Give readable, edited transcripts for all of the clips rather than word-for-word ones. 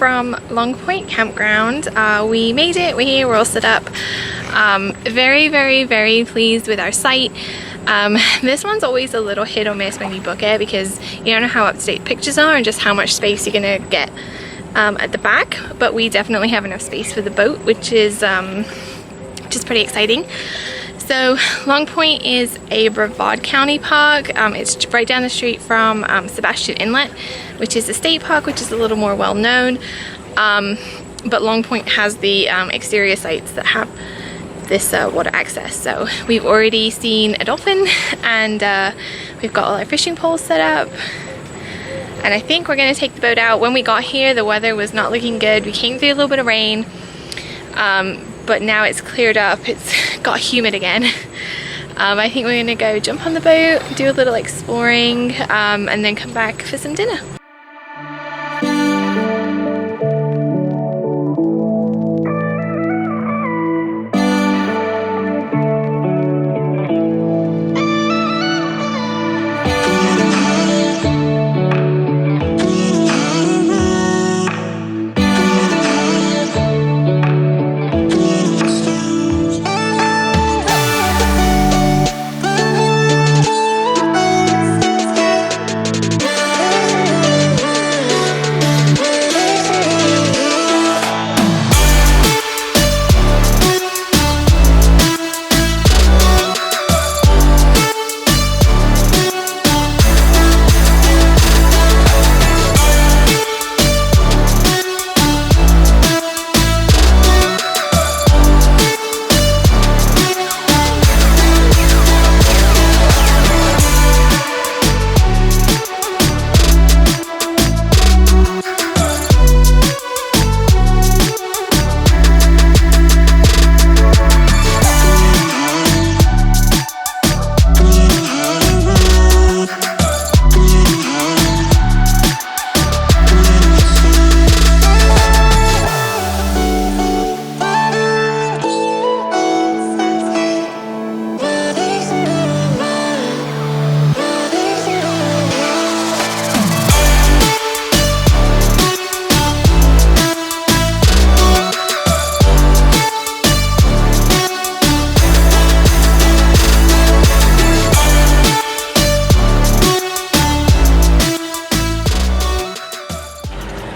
from Long Point Campground. We made it, we're here, we're all set up. Very pleased with our site. This one's always a little hit or miss when you book it because you don't know how up-to-date pictures are and just how much space you're gonna get at the back, but we definitely have enough space for the boat, which is pretty exciting. So Long Point is a Brevard County park. It's right down the street from Sebastian Inlet, which is a state park, which is a little more well known. But Long Point has the exterior sites that have this water access. So we've already seen a dolphin, and we've got all our fishing poles set up. And I think we're gonna take the boat out. When we got here, the weather was not looking good. We came through a little bit of rain. But now it's cleared up, it's got humid again. I think we're gonna go jump on the boat, do a little exploring, and then come back for some dinner.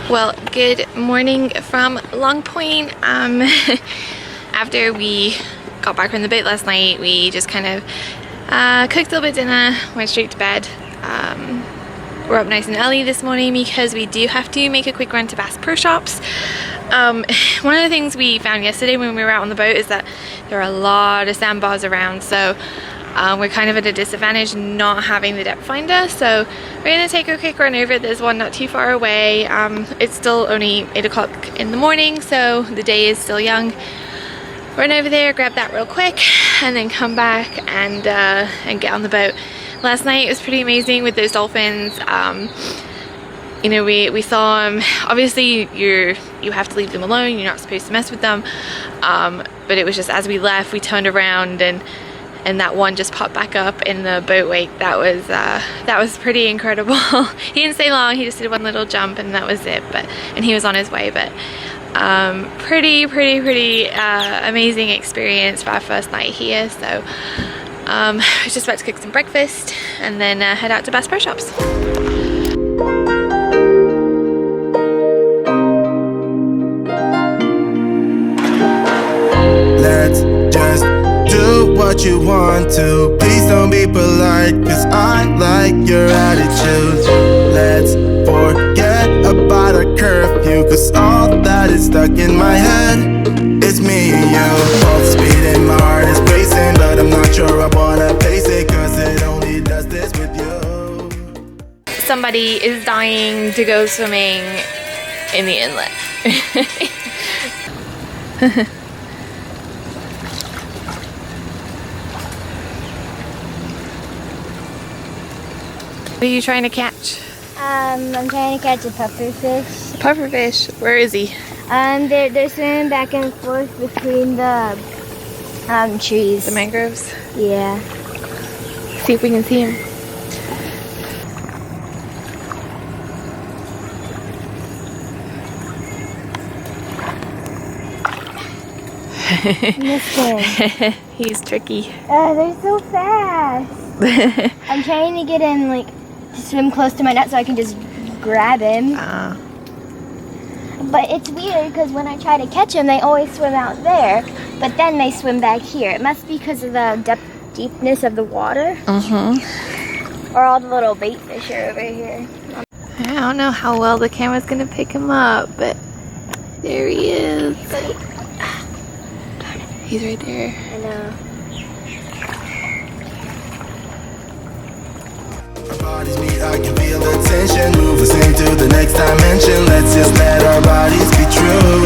Well, good morning from Long Point. After we got back from the boat last night, we just kind of cooked a little bit of dinner, went straight to bed. We're up nice and early this morning because we do have to make a quick run to Bass Pro Shops. One of the things we found yesterday when we were out on the boat is that there are a lot of sandbars around, so we're kind of at a disadvantage not having the depth finder, so we're gonna take a quick run over. There's one not too far away. It's still only 8 o'clock in the morning, so the day is still young. Run over there, grab that real quick, and then come back and get on the boat. Last night was pretty amazing with those dolphins. You know, we saw them. Obviously you have to leave them alone, you're not supposed to mess with them, but it was just as we left, we turned around and that one just popped back up in the boat wake. That was pretty incredible. He didn't stay long, he just did one little jump and that was it, and he was on his way. But pretty amazing experience for our first night here. So we're just about to cook some breakfast and then head out to Bass Pro Shops. Let's just do what you want to. Please don't be polite, cause I like your attitude. Let's forget about a curfew, cause all that is stuck in my head is me and you. Both speeding, my heart is racing, but I'm not sure I wanna pace it, cause it only does this with you. Somebody is dying to go swimming in the inlet. What are you trying to catch? I'm trying to catch a pufferfish. A pufferfish? Where is he? They're swimming back and forth between the trees. The mangroves? Yeah. See if we can see him. Listen. He's tricky. They're so fast. I'm trying to get him like to swim close to my net so I can just grab him. But it's weird because when I try to catch them, they always swim out there, but then they swim back here. It must be because of the deepness of the water. Or all the little bait fish are over here. I don't know how well the camera's gonna pick him up, but there he is. He's right there. I know. Our bodies meet, I can feel the tension. Move us into the next dimension. Let's just let our bodies be true.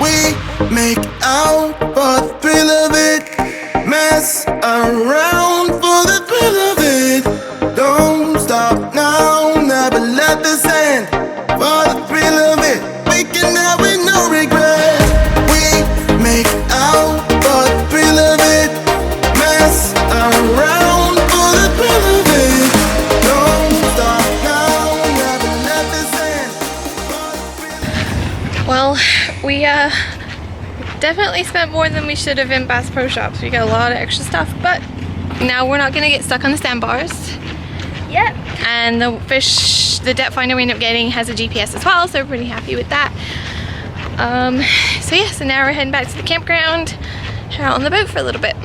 We make out for the thrill of it. Mess around for the thrill of it. Don't stop now, never let this end. For the thrill of it, we can have with no regret. We make out for the thrill of it. Mess around for the thrill of it. Don't stop now, never let this end. Well, we definitely spent more than we should have in Bass Pro Shops. We got a lot of extra stuff, but now we're not gonna get stuck on the sandbars. Yep. And the fish, the depth finder we ended up getting has a GPS as well, so we're pretty happy with that. So yeah, so now we're heading back to the campground, hang out on the boat for a little bit.